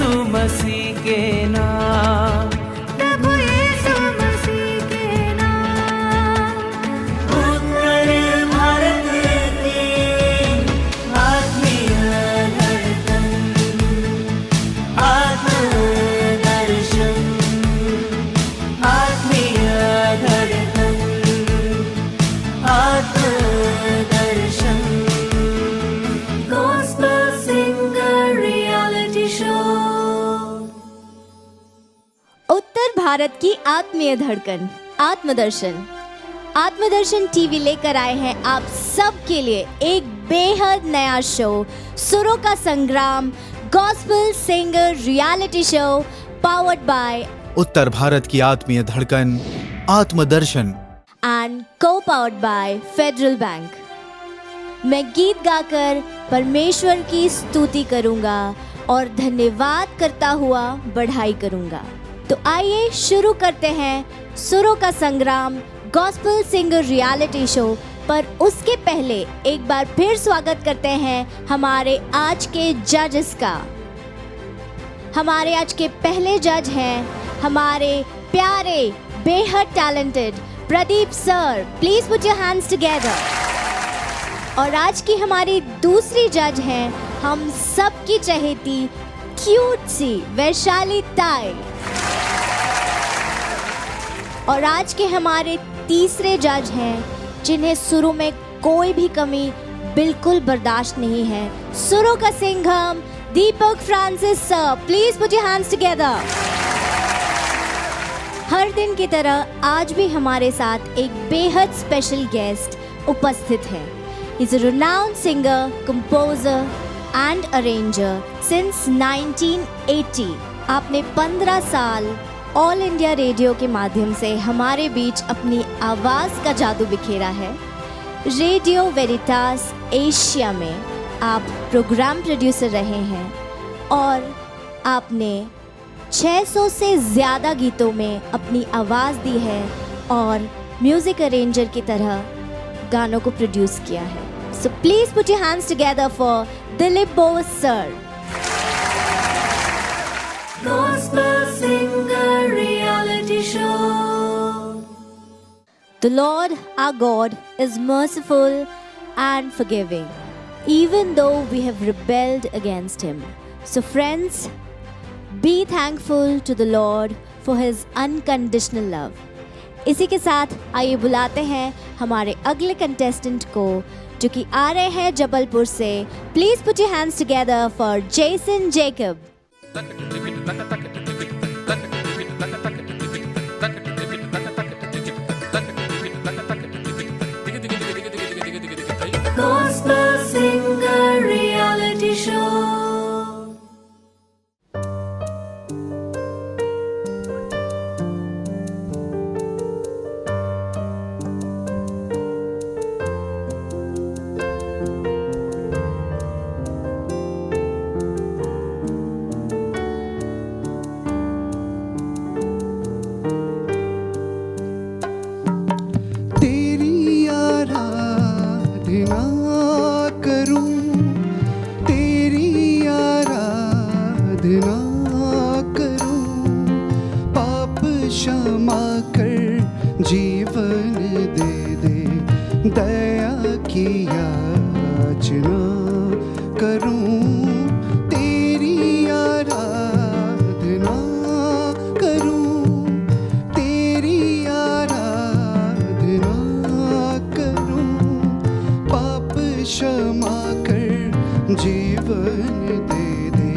यीशु मसीह के नाम, प्रभु यीशु मसीह के नाम। उत्तर भारत की आत्मीय धड़कन, आत्मदर्शन, आत्मीय धड़कन, आत्मदर्शन। Gospel Singer Reality Show। उत्तर भारत की आत्मीय धड़कन, आत्मदर्शन। आत्मदर्शन टीवी लेकर आए हैं आप सबके लिए एक बेहद नया शो, सुरों का संग्राम, gospel singer reality show, powered by Uttar Bharat की आत्मीय धड़कन, Atmadarshan and co powered by federal bank. मैं गीत गाकर परमेश्वर की स्तुति करूंगा और धन्यवाद करता हुआ बढ़ाई करूंगा। तो आइए शुरू करते हैं सुरों का संग्राम, गॉस्पेल सिंगर रियलिटी शो। पर उसके पहले एक बार फिर स्वागत करते हैं हमारे आज के जजेस का। हमारे आज के पहले जज हैं हमारे प्यारे बेहद talented Pradeep sir. Please put your hands together. और आज की हमारी दूसरी जज हैं हम सबकी चहेती क्यूट सी वैशाली ताई। और आज के हमारे तीसरे जज हैं जिन्हें सुरों में कोई भी कमी बिल्कुल बर्दाश्त नहीं है, सुरों का Singham Deepak Francis sir. Please put your hands together. हर दिन की तरह आज भी हमारे साथ एक बेहद स्पेशल गेस्ट उपस्थित है। He's a renowned singer, composer and arranger since 1980. आपने 15 साल ऑल इंडिया रेडियो के माध्यम से हमारे बीच अपनी आवाज़ का जादू बिखेरा है। रेडियो वेरिटास एशिया में आप प्रोग्राम प्रोड्यूसर रहे हैं और आपने 600 से ज़्यादा गीतों में अपनी आवाज़ दी है और म्यूज़िक अरेंजर की तरह गानों को प्रोड्यूस किया है। So please put your hands together for Dilip Bose sir. Gospel Singer Reality Show। The Lord our God is merciful and forgiving, even though we have rebelled against Him. So friends, be thankful to the Lord for His unconditional love. इसी के साथ आइए बुलाते हैं हमारे अगले contestant को जो कि आ रहे हैं जबलपुर से। Please put your hands together for Jason Jacob. Gospel Singer Reality Show। जीवन दे दे, दया की याचना करूं, तेरी आराधना करूं, तेरी आराधना करूं, पाप क्षमा कर जीवन दे दे,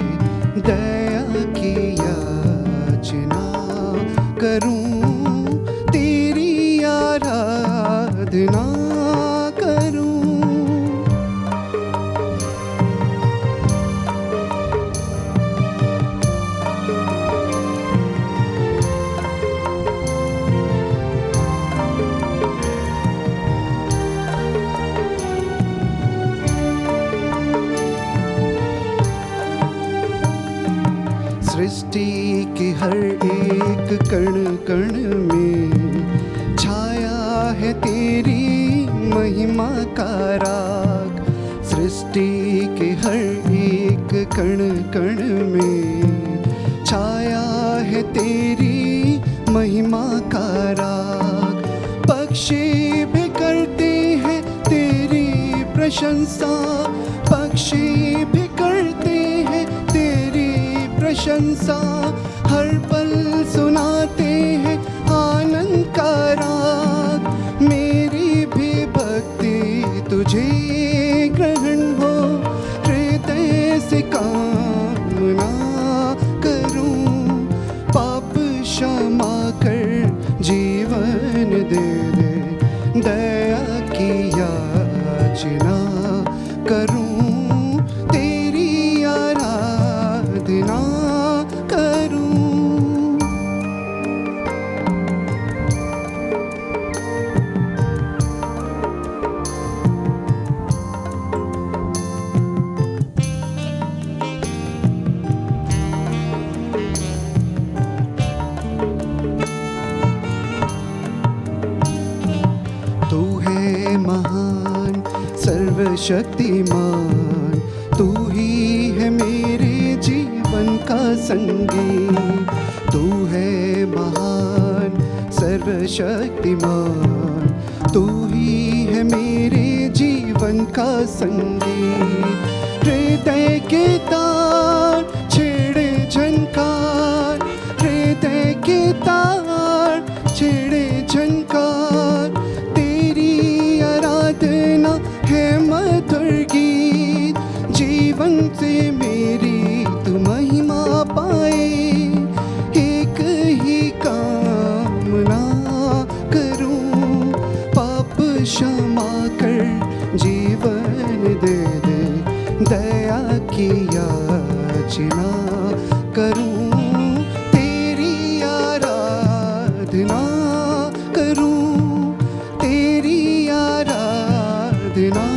दया की याचना करूं, आराधना करूं। सृष्टि के हर एक कण कण में छाया है तेरी महिमा का राग। सृष्टि के हर एक कण कण में छाया है तेरी महिमा का राग। पक्षी भी करते हैं तेरी प्रशंसा, पक्षी भी करते हैं तेरी प्रशंसा। हर पल सुनाते हैं आनंद का राग। मेरी भी भक्ति तुझे ग्रहण हो, हृदय से कामना करूं। पाप क्षमा कर जीवन दे दे, दया की याचना करूं, तेरी आराधना करूं। तू है महान सर्वशक्तिमान, तू ही है मेरे जीवन का संगी। तू है महान सर्वशक्तिमान, तू ही है मेरे जीवन का संगी। हृदय के तार छेड़े झनकार, हृदय के तार छेड़े झनकार। तेरी आराधना है मधुर गीत, जीवन से मेरी तू महिमा पाए। एक ही कामना करूं, पाप क्षमा कर जीवन दे दे, दया की याचना करूं, तेरी आराधना करूं, तेरी आराधना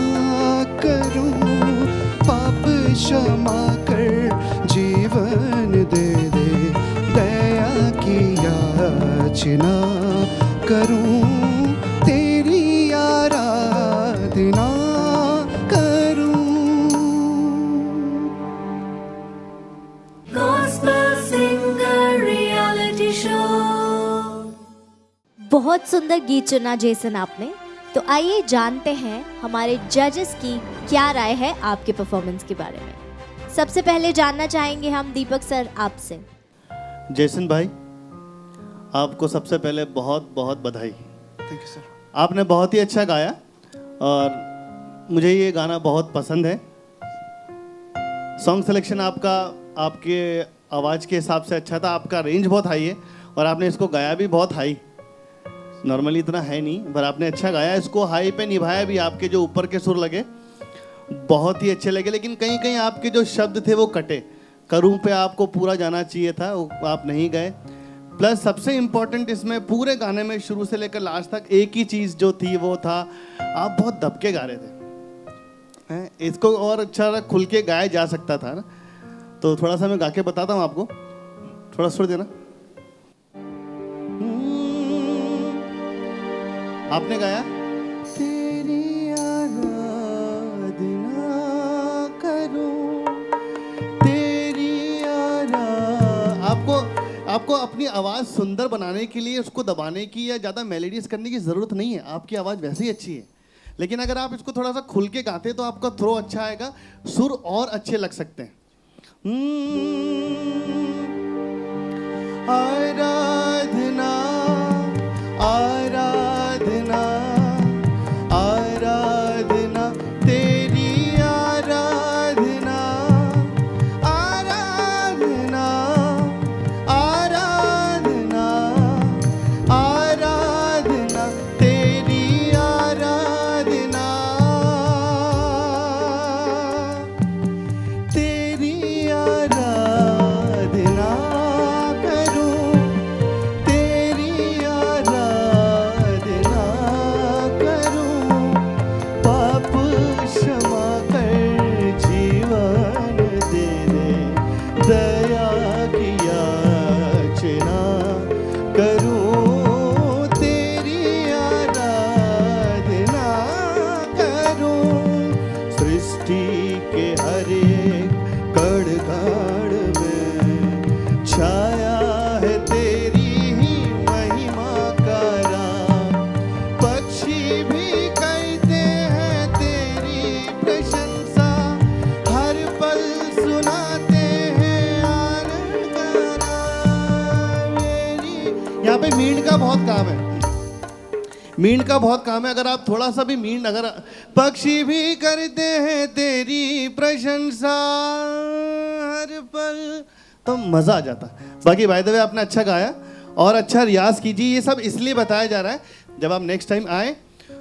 करूं। पाप क्षमा कर जीवन दे दे, दया की याचना करूं, तेरी आराधना करूं। Gospel Singer Reality Show. बहुत सुंदर गीत चुना जेसन आपने। तो आइए जानते हैं हमारे जजेस की क्या राय है आपके परफॉर्मेंस के बारे में। सबसे पहले जानना चाहेंगे हम दीपक सर आपसे। जेसन भाई, आपको सबसे पहले बहुत बहुत बधाई। Thank you sir. आपने बहुत ही अच्छा गाया और मुझे ये गाना बहुत पसंद है। सॉन्ग सिलेक्शन आपका आपके आवाज़ के हिसाब से अच्छा था। आपका रेंज बहुत हाई है और आपने इसको गाया भी बहुत हाई। नॉर्मली इतना है नहीं, पर आपने अच्छा गाया। इसको हाई पे निभाया भी। आपके जो ऊपर के सुर लगे बहुत ही अच्छे लगे, लेकिन कहीं कहीं आपके जो शब्द थे वो कटे। करूँ पे आपको पूरा जाना चाहिए था, वो आप नहीं गए। प्लस सबसे इम्पोर्टेंट इसमें पूरे गाने में शुरू से लेकर लास्ट तक एक ही चीज़ जो थी वो था, आप बहुत दबके गा रहे थे। हैं, इसको और अच्छा खुल के गाया जा सकता था ना। तो थोड़ा सा मैं गा के बताता हूँ आपको, थोड़ा सुर देना। आपने गाया तेरी आराधना करूं, तेरी आपको अपनी आवाज़ सुंदर बनाने के लिए उसको दबाने की या ज़्यादा मेलोडियस करने की ज़रूरत नहीं है। आपकी आवाज़ वैसे ही अच्छी है, लेकिन अगर आप इसको थोड़ा सा खुल के गाते तो आपका थ्रो अच्छा आएगा, सुर और अच्छे लग सकते हैं। आराधना आराधना आराधना, तेरी आराधना आराधना आराधना आराधना, तेरी आराधना, तेरी आराधना करूं, के हर एक कण कण में छाया है तेरी ही महिमा का राग। पक्षी भी कहते हैं तेरी प्रशंसा, हर पल सुनाते हैं आनंद गाना मेरी। यहाँ पे मींड का बहुत काम है, मींड का बहुत काम है। अगर आप थोड़ा सा भी मींड, अगर पक्षी भी करते हैं तेरी प्रशंसा हर पल, तो मज़ा आ जाता। बाकी बाय द वे आपने अच्छा गाया और अच्छा रियाज कीजिए। ये सब इसलिए बताया जा रहा है, जब आप नेक्स्ट टाइम आए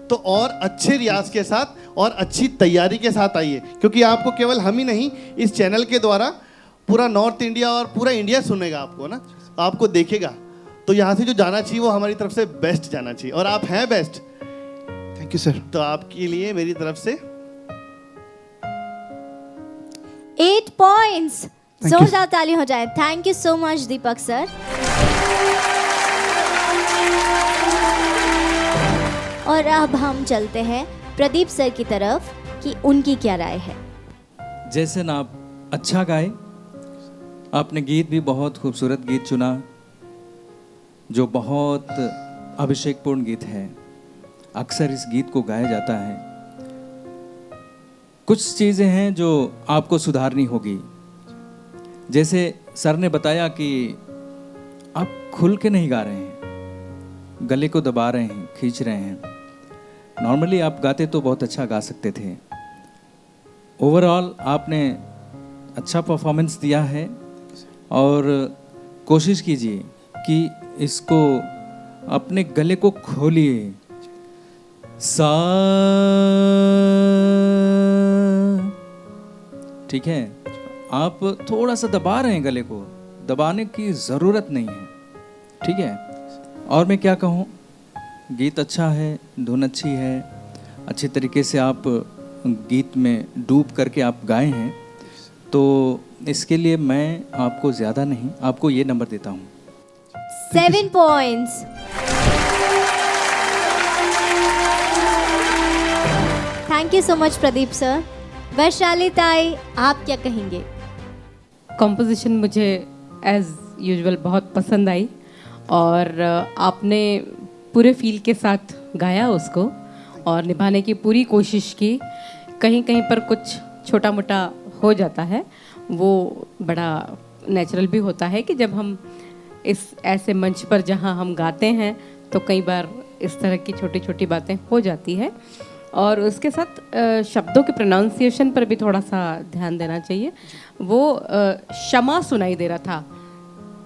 तो और अच्छे रियाज के साथ और अच्छी तैयारी के साथ आइए, क्योंकि आपको केवल हम ही नहीं, इस चैनल के द्वारा पूरा नॉर्थ इंडिया और पूरा इंडिया सुनेगा आपको ना, आपको देखेगा। तो यहाँ से जो जाना चाहिए वो हमारी तरफ से बेस्ट जाना चाहिए, और आप हैं बेस्ट। Thank you sir. तो आपके लिए मेरी तरफ से 8 पॉइंट्स। Thank you. जोरदार ताली हो जाए। Thank you so much Deepak sir. और अब हम चलते हैं प्रदीप सर की तरफ कि उनकी क्या राय है। जैसे ना आप अच्छा गाए, आपने गीत भी बहुत खूबसूरत गीत चुना, जो बहुत अभिषेकपूर्ण गीत है। अक्सर इस गीत को गाया जाता है। कुछ चीज़ें हैं जो आपको सुधारनी होगी। जैसे सर ने बताया कि आप खुल के नहीं गा रहे हैं, गले को दबा रहे हैं, खींच रहे हैं। नॉर्मली आप गाते तो बहुत अच्छा गा सकते थे। ओवरऑल आपने अच्छा परफॉर्मेंस दिया है, और कोशिश कीजिए कि इसको अपने गले को खोलिए। सा, ठीक है, आप थोड़ा सा दबा रहे हैं गले को, दबाने की ज़रूरत नहीं है, ठीक है। और मैं क्या कहूँ, गीत अच्छा है, धुन अच्छी है, अच्छे तरीके से आप गीत में डूब करके आप गाए हैं, तो इसके लिए मैं आपको ज़्यादा नहीं, आपको ये नंबर देता हूँ। 7 points. Thank you so much Pradeep sir. Vaishali ताई, आप क्या कहेंगे? कॉम्पोजिशन मुझे एज़ यूजुअल बहुत पसंद आई, और आपने पूरे फील के साथ गाया उसको और निभाने की पूरी कोशिश की। कहीं कहीं पर कुछ छोटा मोटा हो जाता है, वो बड़ा नेचुरल भी होता है कि जब हम इस ऐसे मंच पर जहाँ हम गाते हैं तो कई बार इस तरह की छोटी छोटी बातें हो जाती है। और उसके साथ शब्दों के प्रोनाउंसिएशन पर भी थोड़ा सा ध्यान देना चाहिए। वो क्षमा सुनाई दे रहा था,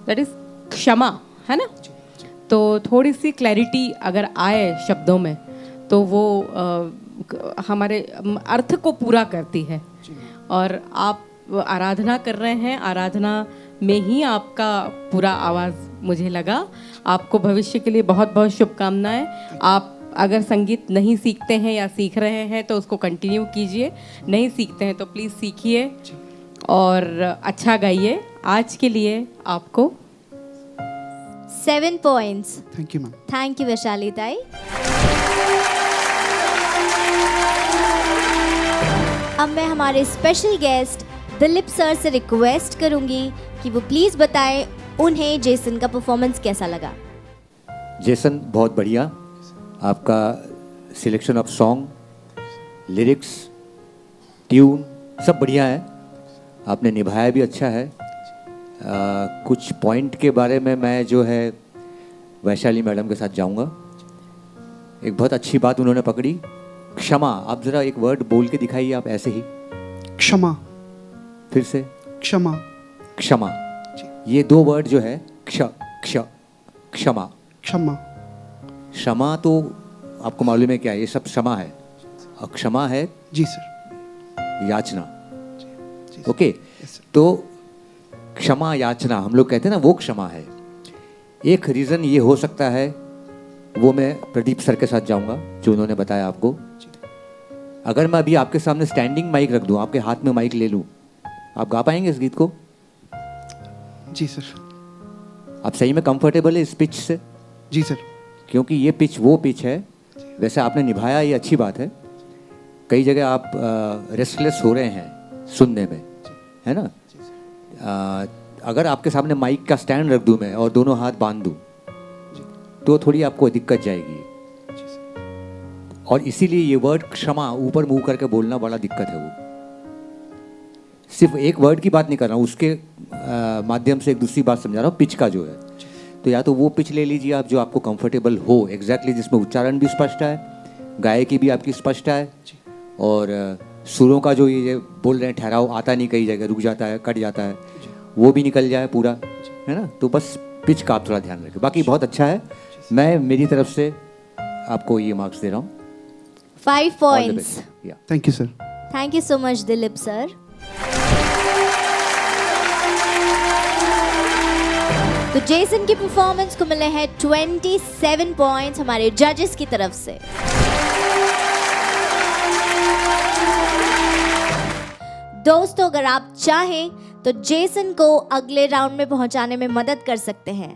दैट इज़ क्षमा, है ना? तो थोड़ी सी क्लैरिटी अगर आए शब्दों में तो वो हमारे अर्थ को पूरा करती है। और आप आराधना कर रहे हैं, आराधना में ही आपका पूरा आवाज़ मुझे लगा। आपको भविष्य के लिए बहुत बहुत शुभकामनाएं। आप अगर संगीत नहीं सीखते हैं या सीख रहे हैं तो उसको कंटिन्यू कीजिए, नहीं सीखते हैं तो प्लीज़ सीखिए और अच्छा गाइए। आज के लिए आपको 7 points. Thank you ma'am. Thank you Vaishali ताई। अब मैं हमारे स्पेशल गेस्ट दिलीप सर से रिक्वेस्ट करूंगी कि वो प्लीज़ बताएं उन्हें जेसन का परफॉर्मेंस कैसा लगा। जेसन बहुत बढ़िया, आपका selection of song, lyrics, tune सब बढ़िया है, आपने निभाया भी अच्छा है। कुछ पॉइंट के बारे में मैं जो है वैशाली मैडम के साथ जाऊंगा। एक बहुत अच्छी बात उन्होंने पकड़ी, क्षमा। आप ज़रा एक वर्ड बोल के दिखाइए, आप ऐसे ही। क्षमा। फिर से। क्षमा। क्षमा। ये 2 वर्ड जो है क्षमा। क्षमा। क्षमा तो आपको मालूम है क्या है, ये सब क्षमा है। और क्षमा है जी सर। याचना। जी ओके, यस सर। तो क्षमा याचना हम लोग कहते हैं ना, वो क्षमा है। एक रीज़न ये हो सकता है, वो मैं प्रदीप सर के साथ जाऊंगा जो उन्होंने बताया आपको। अगर मैं अभी आपके सामने स्टैंडिंग माइक रख दूं, आपके हाथ में माइक ले लूं, आप गा पाएंगे इस गीत को? जी सर। आप सही में कंफर्टेबल है इस पिच से? जी सर। क्योंकि ये पिच वो पिच है, वैसे आपने निभाया, ये अच्छी बात है। कई जगह आप रेस्टलेस हो रहे हैं, सुनने में, है ना? अगर आपके सामने माइक का स्टैंड रख दूं मैं और दोनों हाथ बांध दूं तो थोड़ी आपको दिक्कत जाएगी। और इसीलिए ये वर्ड क्षमा ऊपर मुंह करके बोलना बड़ा दिक्कत है। वो सिर्फ एक वर्ड की बात नहीं कर रहा हूँ, उसके माध्यम से एक दूसरी बात समझा रहा हूँ, पिच का जो है। तो या तो वो पिच ले लीजिए आप जो आपको कंफर्टेबल हो, एग्जैक्टली जिसमें उच्चारण भी स्पष्ट है, गायकी भी आपकी स्पष्ट है, और सुरों का जो ये बोल रहे हैं ठहराव आता नहीं, कई जगह रुक जाता है, कट जाता है, वो भी निकल जाए पूरा, है ना? तो बस पिच का आप थोड़ा ध्यान रखें। बाकी बहुत अच्छा है। मैं मेरी तरफ से आपको ये मार्क्स दे रहा हूँ। 5 points. Thank you sir. Thank you so much, Dilip sir. तो जेसन की परफॉर्मेंस को मिले हैं 27 पॉइंट्स हमारे जजेस की तरफ से। दोस्तों, अगर आप चाहें तो जेसन को अगले राउंड में पहुंचाने में मदद कर सकते हैं।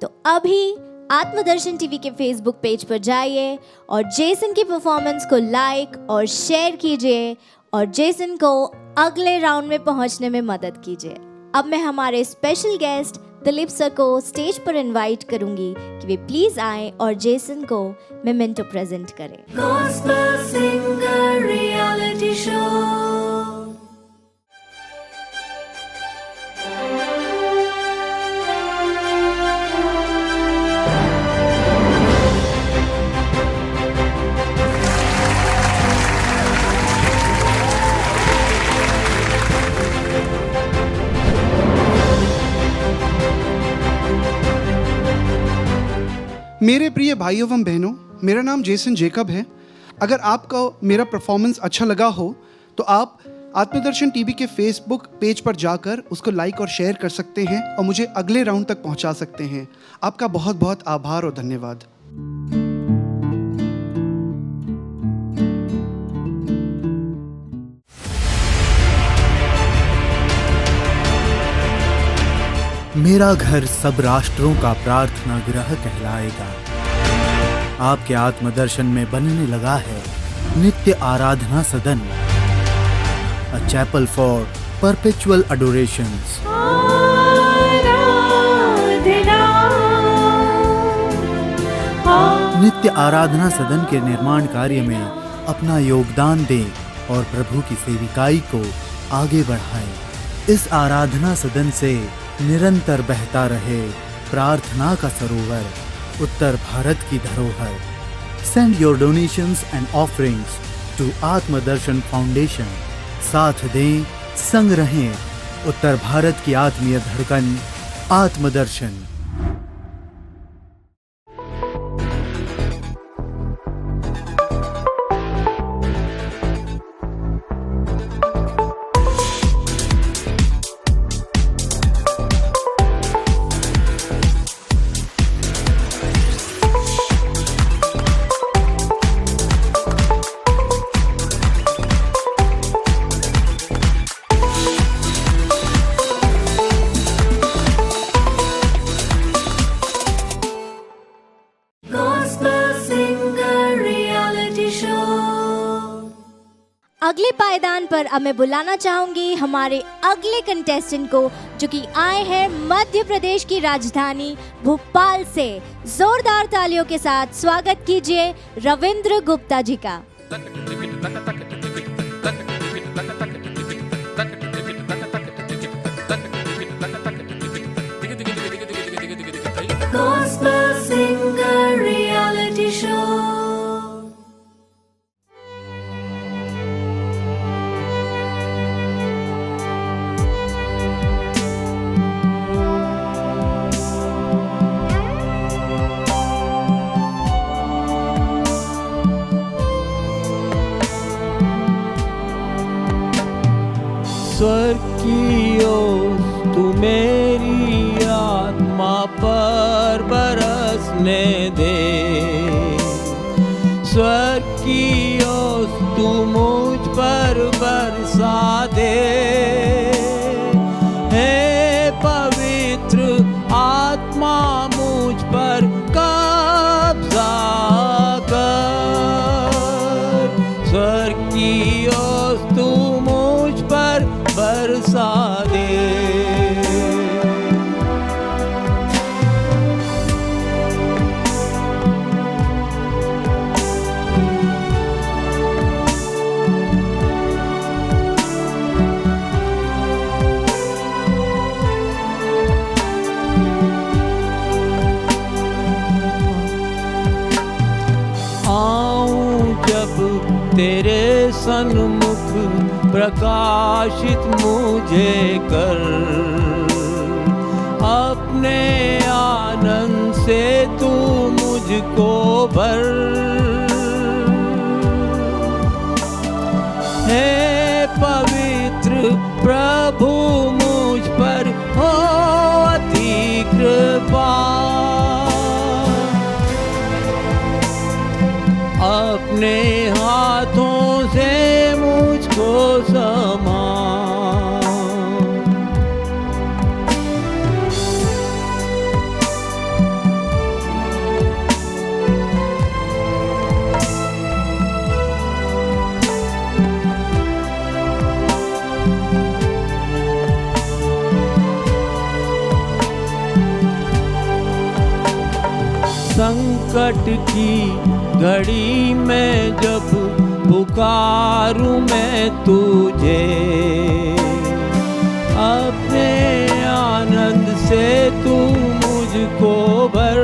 तो अभी आत्मदर्शन टीवी के फेसबुक पेज पर जाइए और जेसन की परफॉर्मेंस को लाइक और शेयर कीजिए और जेसन को अगले राउंड में पहुंचने में मदद कीजिए। अब मैं हमारे स्पेशल गेस्ट दिलीप सर को स्टेज पर इनवाइट करूंगी कि वे प्लीज आए और जेसन को मेमेंटो प्रेजेंट करें। Gospel Singer Reality Show. मेरे प्रिय भाइयों एवं बहनों, मेरा नाम जेसन जेकब है। अगर आपको मेरा परफॉर्मेंस अच्छा लगा हो तो आप आत्मदर्शन टीवी के फेसबुक पेज पर जाकर उसको लाइक और शेयर कर सकते हैं और मुझे अगले राउंड तक पहुंचा सकते हैं। आपका बहुत बहुत आभार और धन्यवाद। मेरा घर सब राष्ट्रों का प्रार्थना गृह कहलाएगा। आपके आत्मदर्शन में बनने लगा है नित्य आराधना सदन, अ चैपल फॉर परपेचुअल अडोरेशंस। नित्य आराधना सदन के निर्माण कार्य में अपना योगदान दें और प्रभु की सेविकाई को आगे बढ़ाएं। इस आराधना सदन से निरंतर बहता रहे प्रार्थना का सरोवर, उत्तर भारत की धरोहर। Send your donations and offerings to Atmadarshan foundation. साथ दें, संग रहें, उत्तर भारत की आत्मीय धड़कन आत्मदर्शन। अगले पायदान पर अब मैं बुलाना चाहूंगी हमारे अगले कंटेस्टेंट को, जो कि आए हैं मध्य प्रदेश की राजधानी भोपाल से। जोरदार तालियों के साथ स्वागत कीजिए रविंद्र गुप्ता जी का। Gospel Singer Reality Show. स्वर्ग की ओस तू मेरी आत्मा पर बरसने दे। स्वर्ग की ओस तू मुझ पर बरसा दे। हे पवित्र आत्मा मुझ पर कब्जा कर। स्वर्ग की ओस तू मुझ पर बरसा दे। तेरे सन्मुख प्रकाशित मुझे कर, अपने आनंद से तू मुझको भर। हे पवित्र प्रभु मुझ पर हो अति कृपा, अपने हाथों से मुझको समा। संकट की घड़ी में जब पुकारूं मैं तुझे, अपने आनंद से तू मुझको भर।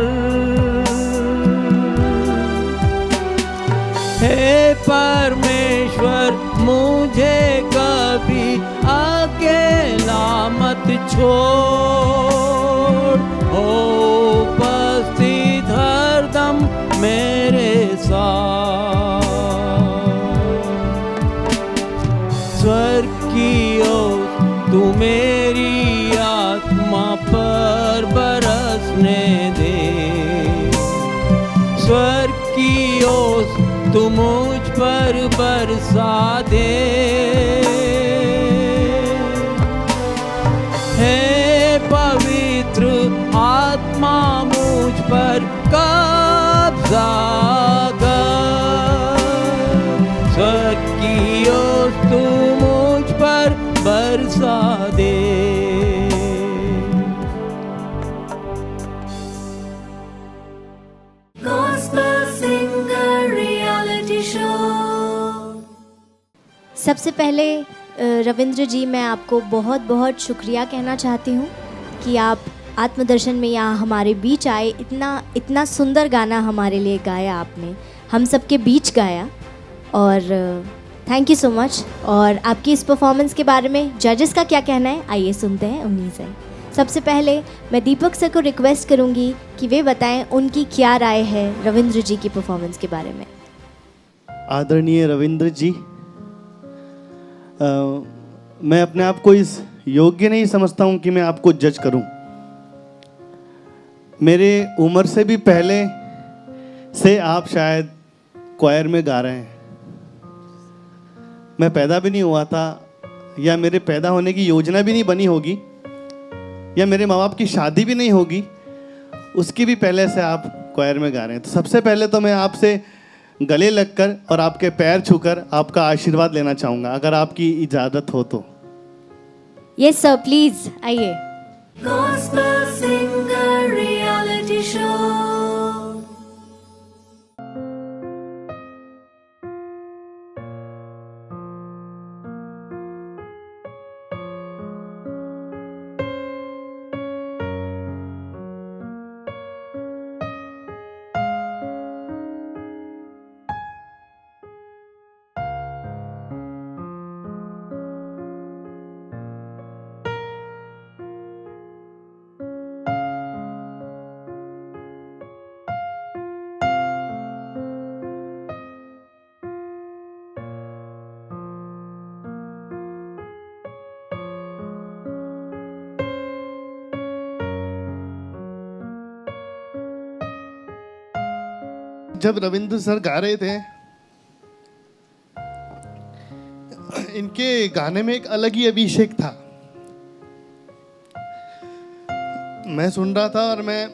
हे परमेश्वर मुझे कभी अकेला मत छोड़, हो उपस्थित हरदम मेरे साथ। स्वर्ग की ओर तू मेरी आत्मा पर बरसने दे, स्वर्ग की ओर तू मुझ पर बरसा दे। हे पवित्र आत्मा मुझ पर कब्जा कर, स्वर्ग की ओर तू मुझ पर बरसा दे। Gospel Singer Reality Show. सबसे पहले रविंद्र जी, मैं आपको बहुत बहुत शुक्रिया कहना चाहती हूँ कि आप आत्मदर्शन में यहाँ हमारे बीच आए। इतना सुंदर गाना हमारे लिए गाया आपने, हम सबके बीच गाया, और थैंक यू सो मच। और आपकी इस परफॉर्मेंस के बारे में जजेस का क्या कहना है, आइए सुनते हैं उन्हीं से। सबसे पहले मैं दीपक सर को रिक्वेस्ट करूँगी कि वे बताएं उनकी क्या राय है रविंद्र जी की परफॉर्मेंस के बारे में। आदरणीय रविंद्र जी, मैं अपने आप को इस योग्य नहीं समझता हूँ कि मैं आपको जज करूँ। मेरे उम्र से भी पहले से आप शायद क्वायर में गा रहे हैं। मैं पैदा भी नहीं हुआ था, या मेरे पैदा होने की योजना भी नहीं बनी होगी, या मेरे माँ बाप की शादी भी नहीं होगी, उसकी भी पहले से आप क्वायर में गा रहे हैं। तो सबसे पहले तो मैं आपसे गले लगकर और आपके पैर छूकर आपका आशीर्वाद लेना चाहूँगा, अगर आपकी इजाज़त हो तो। यस सर, प्लीज़ आइए। Gospel Singer Reality Show. जब रविंद्र सर गा रहे थे, इनके गाने में एक अलग ही अभिषेक था। मैं सुन रहा था और मैं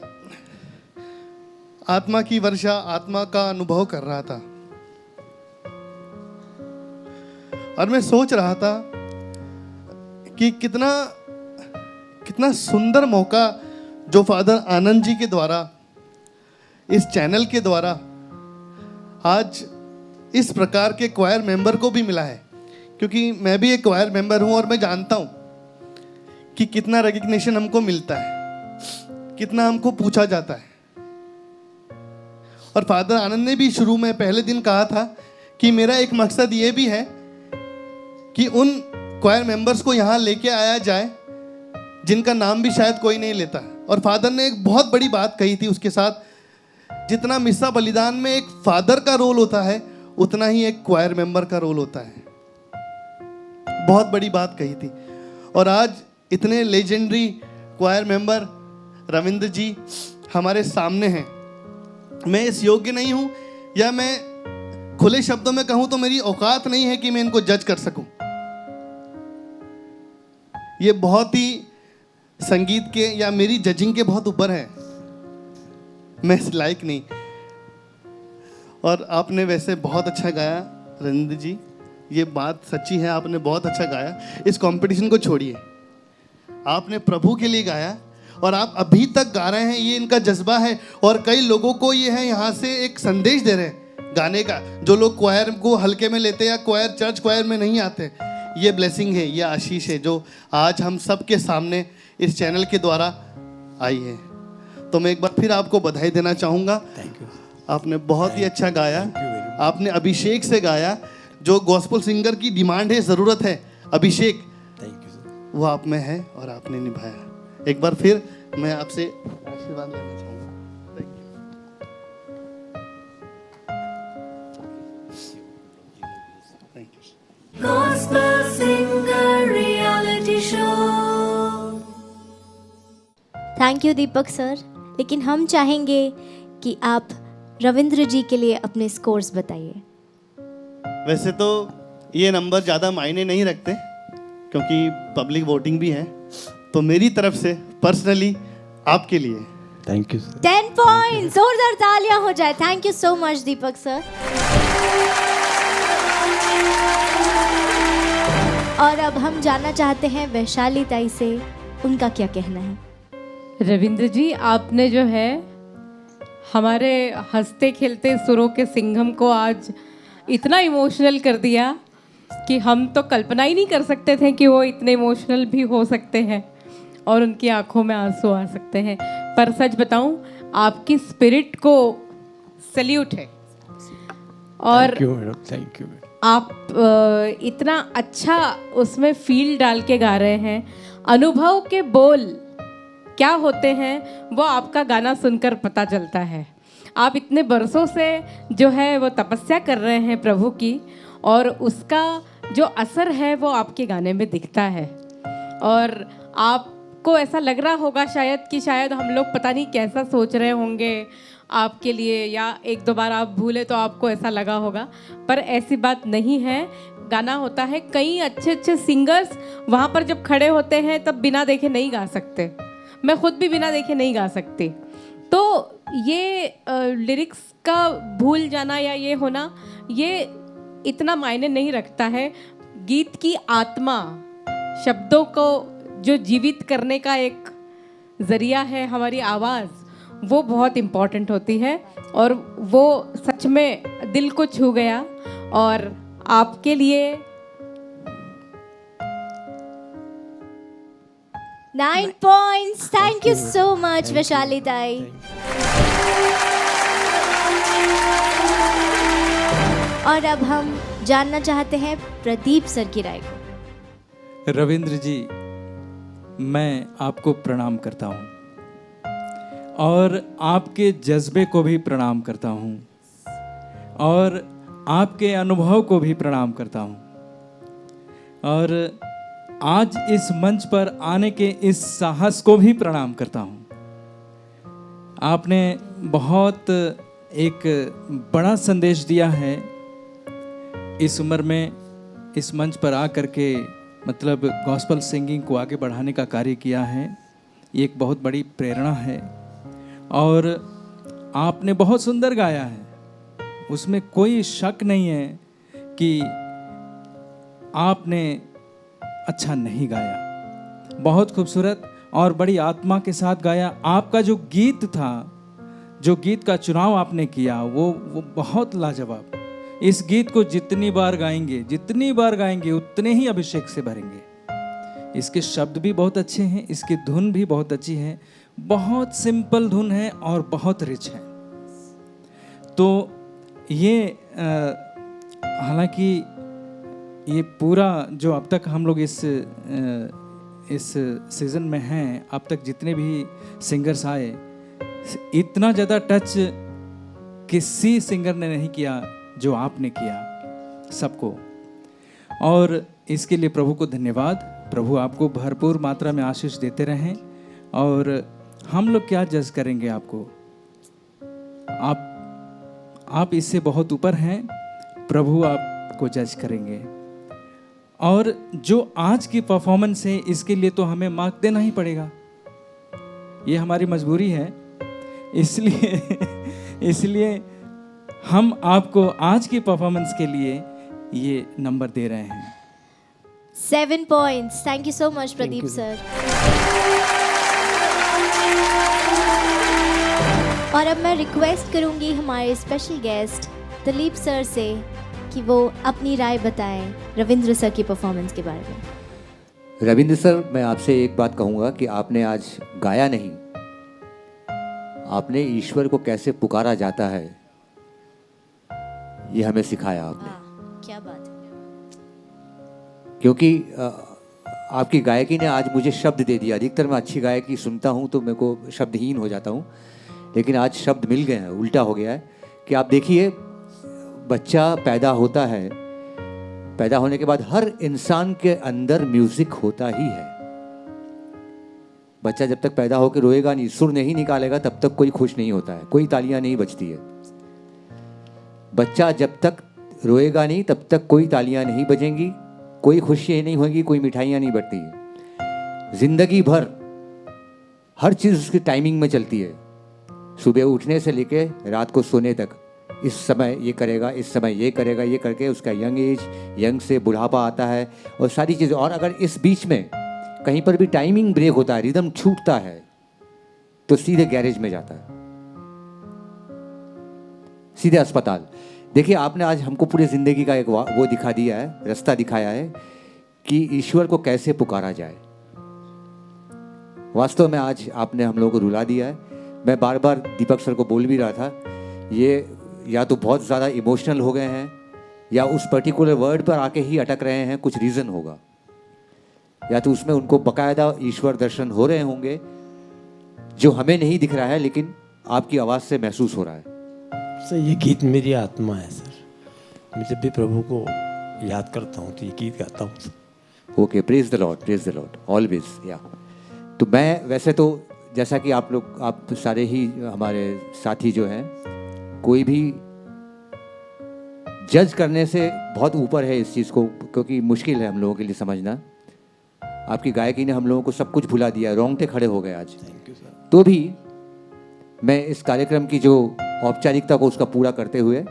आत्मा की वर्षा, आत्मा का अनुभव कर रहा था, और मैं सोच रहा था कि कितना कितना सुंदर मौका जो फादर आनंद जी के द्वारा, इस चैनल के द्वारा आज इस प्रकार के क्वायर मेंबर को भी मिला है। क्योंकि मैं भी एक क्वायर मेंबर हूं और मैं जानता हूं कि कितना रिकग्निशन हमको मिलता है, कितना हमको पूछा जाता है। और फादर आनंद ने भी शुरू में पहले दिन कहा था कि मेरा एक मकसद ये भी है कि उन क्वायर मेंबर्स को यहाँ लेके आया जाए जिनका नाम भी शायद कोई नहीं लेता। और फादर ने एक बहुत बड़ी बात कही थी उसके साथ, जितना मिस्सा बलिदान में एक फादर का रोल होता है उतना ही एक क्वायर मेंबर का रोल होता है। बहुत बड़ी बात कही थी। और आज इतने लेजेंडरी क्वायर मेंबर रविंद्र जी हमारे सामने हैं। मैं इस योग्य नहीं हूं, या मैं खुले शब्दों में कहूं तो मेरी औकात नहीं है कि मैं इनको जज कर सकूं। ये बहुत ही संगीत के या मेरी जजिंग के बहुत ऊपर है, मैं इस लायक नहीं। और आपने वैसे बहुत अच्छा गाया रविंद्र जी, ये बात सच्ची है, आपने बहुत अच्छा गाया। इस कंपटीशन को छोड़िए, आपने प्रभु के लिए गाया और आप अभी तक गा रहे हैं, ये इनका जज्बा है। और कई लोगों को ये है यहाँ से एक संदेश दे रहे हैं गाने का। जो लोग क्वायर को हल्के में लेते या क्वायर चर्च क्वायर में नहीं आते, ये ब्लेसिंग है, ये आशीष है जो आज हम सब के सामने इस चैनल के द्वारा आई है। तो मैं एक बार फिर आपको बधाई देना चाहूँगा। आपने बहुत ही अच्छा गाया। आपने अभिषेक से गाया, जो गॉस्पेल सिंगर की डिमांड है, ज़रूरत है, अभिषेक, वो आप में है और आपने निभाया। एक बार फिर मैं आपसे आशीर्वाद लेना चाहूँगा। Thank you. Gospel Singer Reality Show. Thank you Deepak sir. लेकिन हम चाहेंगे कि आप रविंद्र जी के लिए अपने स्कोर्स बताइए। वैसे तो ये नंबर ज़्यादा मायने नहीं रखते क्योंकि पब्लिक वोटिंग भी है, तो मेरी तरफ से पर्सनली आपके लिए थैंक यू सर। 10 पॉइंट्स, जोरदार तालियां हो जाए। Thank you so much Deepak sir. और अब हम जानना चाहते हैं वैशाली ताई से, उनका क्या कहना है। रविंद्र जी, आपने जो है हमारे हंसते खेलते सुरों के सिंघम को आज इतना इमोशनल कर दिया कि हम तो कल्पना ही नहीं कर सकते थे कि वो इतने इमोशनल भी हो सकते हैं और उनकी आंखों में आंसू आ सकते हैं। पर सच बताऊं, आपकी स्पिरिट को सैल्यूट है। और थैंक यू। आप इतना अच्छा उसमें फील डाल के गा रहे हैं। अनुभव के बोल क्या होते हैं वो आपका गाना सुनकर पता चलता है। आप इतने बरसों से जो है वो तपस्या कर रहे हैं प्रभु की, और उसका जो असर है वो आपके गाने में दिखता है। और आपको ऐसा लग रहा होगा शायद कि शायद हम लोग पता नहीं कैसा सोच रहे होंगे आपके लिए, या एक दो बार आप भूले तो आपको ऐसा लगा होगा, पर ऐसी बात नहीं है। गाना होता है, कई अच्छे अच्छे सिंगर्स वहाँ पर जब खड़े होते हैं तब बिना देखे नहीं गा सकते। मैं खुद भी बिना देखे नहीं गा सकती। तो ये लिरिक्स का भूल जाना या ये होना, ये इतना मायने नहीं रखता है। गीत की आत्मा, शब्दों को जो जीवित करने का एक जरिया है हमारी आवाज़, वो बहुत इम्पॉर्टेंट होती है। और वो सच में दिल को छू गया। और आपके लिए 9 points. Thank you so much Vaishali ताई। और अब हम जानना चाहते हैं प्रदीप सर की राय को। रविंद्र जी, मैं आपको प्रणाम करता हूँ और आपके जज्बे को भी प्रणाम करता हूँ और आपके अनुभव को भी प्रणाम करता हूँ। और आज इस मंच पर आने के इस साहस को भी प्रणाम करता हूँ। आपने बहुत एक बड़ा संदेश दिया है इस उम्र में, इस मंच पर आकर के, मतलब गॉस्पेल सिंगिंग को आगे बढ़ाने का कार्य किया है। ये एक बहुत बड़ी प्रेरणा है और आपने बहुत सुंदर गाया है, उसमें कोई शक नहीं है कि आपने अच्छा नहीं गाया। बहुत खूबसूरत और बड़ी आत्मा के साथ गाया। आपका जो गीत था, जो गीत का चुनाव आपने किया, वो बहुत लाजवाब। इस गीत को जितनी बार गाएंगे उतने ही अभिषेक से भरेंगे। इसके शब्द भी बहुत अच्छे हैं, इसकी धुन भी बहुत अच्छी है, बहुत सिंपल धुन है और बहुत रिच है। तो ये हालांकि ये पूरा जो अब तक हम लोग इस सीज़न में हैं, अब तक जितने भी सिंगर्स आए, इतना ज़्यादा टच किसी सिंगर ने नहीं किया जो आपने किया सबको। और इसके लिए प्रभु को धन्यवाद। प्रभु आपको भरपूर मात्रा में आशीष देते रहें। और हम लोग क्या जज करेंगे आपको, आप इससे बहुत ऊपर हैं। प्रभु आपको जज करेंगे। और जो आज की परफॉर्मेंस है, इसके लिए तो हमें मार्क देना ही पड़ेगा, ये हमारी मजबूरी है। इसलिए हम आपको आज की परफॉर्मेंस के लिए ये नंबर दे रहे हैं। 7 points. Thank you so much, Pradeep sir. और अब मैं रिक्वेस्ट करूंगी हमारे स्पेशल गेस्ट दिलीप सर से कि वो अपनी राय बताएं रविंद्र सर की परफॉर्मेंस के बारे में। रविंद्र सर, मैं आपसे एक बात कहूँगा कि आपने आज गाया नहीं, आपने ईश्वर को कैसे पुकारा जाता है ये हमें सिखाया आपने। क्या बात है। क्योंकि आपकी गायकी ने आज मुझे शब्द दे दिया। अधिकतर मैं अच्छी गायकी सुनता हूँ तो मेरे को शब्दहीन हो जाता हूँ, लेकिन आज शब्द मिल गए हैं। उल्टा हो गया है कि आप देखिए, बच्चा पैदा होता है, पैदा होने के बाद हर इंसान के अंदर म्यूजिक होता ही है। बच्चा जब तक पैदा होकर रोएगा नहीं, सुर नहीं निकालेगा, तब तक कोई खुश नहीं होता है, कोई तालियां नहीं बजती है। बच्चा जब तक रोएगा नहीं, तब तक कोई तालियां नहीं बजेंगी, कोई खुशियां नहीं होंगी, कोई मिठाइयां नहीं बटती है। जिंदगी भर हर चीज उसकी टाइमिंग में चलती है। सुबह उठने से लेके रात को सोने तक, इस समय ये करेगा, इस समय ये करेगा, ये करके उसका यंग से बुढ़ापा आता है और सारी चीज़ें। और अगर इस बीच में कहीं पर भी टाइमिंग ब्रेक होता है, रिदम छूटता है, तो सीधे गैरेज में जाता है, सीधे अस्पताल। देखिए, आपने आज हमको पूरी जिंदगी का एक वो दिखा दिया है, रास्ता दिखाया है कि ईश्वर को कैसे पुकारा जाए। वास्तव में आज आपने हम लोगों को रुला दिया है। मैं बार बार दीपक सर को बोल भी रहा था, ये या तो बहुत ज़्यादा इमोशनल हो गए हैं या उस पर्टिकुलर वर्ड पर आके ही अटक रहे हैं, कुछ रीज़न होगा, या तो उसमें उनको बकायदा ईश्वर दर्शन हो रहे होंगे जो हमें नहीं दिख रहा है, लेकिन आपकी आवाज़ से महसूस हो रहा है। सर, ये गीत मेरी आत्मा है सर। मैं जब भी प्रभु को याद करता हूँ तो ये गीत गाता हूँ। Okay, praise the Lord always. या तो मैं वैसे तो जैसा कि आप सारे ही हमारे साथी जो हैं, कोई भी जज करने से बहुत ऊपर है इस चीज़ को, क्योंकि मुश्किल है हम लोगों के लिए समझना। आपकी गायकी ने हम लोगों को सब कुछ भुला दिया, रोंगटे खड़े हो गए आज। Thank you sir. तो भी मैं इस कार्यक्रम की जो औपचारिकता को उसका पूरा करते हुए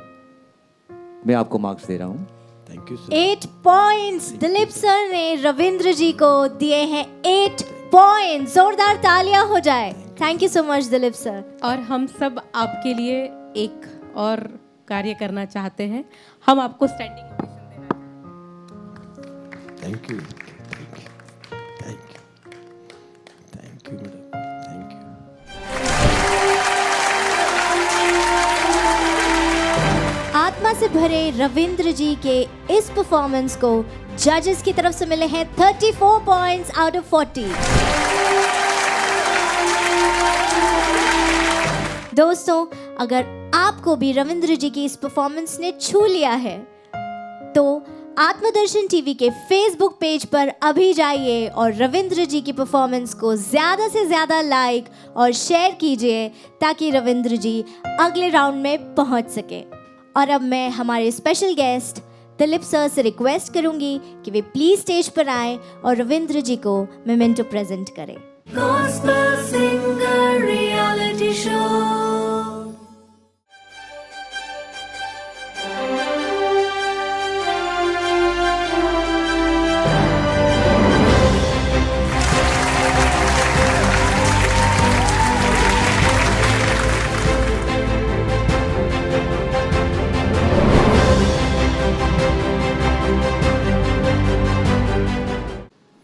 मैं आपको मार्क्स दे रहा हूँ। Thank you sir. 8 points Dilip sir ने रविंद्र जी को दिए हैं। 8 points, जोरदार तालियां हो जाए। Thank you so much Dilip sir. और हम सब आपके लिए एक और कार्य करना चाहते हैं। हम आपको स्टैंडिंग ओवेशन देना चाहते हैं। Thank you madam, thank you. आत्मा से भरे रविंद्र जी के इस परफॉर्मेंस को जजेस की तरफ से मिले हैं 34 points out of 40। दोस्तों, अगर आपको भी रविंद्र जी की इस परफॉर्मेंस ने छू लिया है तो आत्मदर्शन टीवी के फेसबुक पेज पर अभी जाइए और रविंद्र जी की परफॉर्मेंस को ज़्यादा से ज़्यादा लाइक और शेयर कीजिए ताकि रविंद्र जी अगले राउंड में पहुंच सके। और अब मैं हमारे स्पेशल गेस्ट दिलीप सर से रिक्वेस्ट करूंगी कि वे प्लीज स्टेज पर आए और रविंद्र जी को मेमेंटो प्रेजेंट करें। Gospel Singer Reality Show.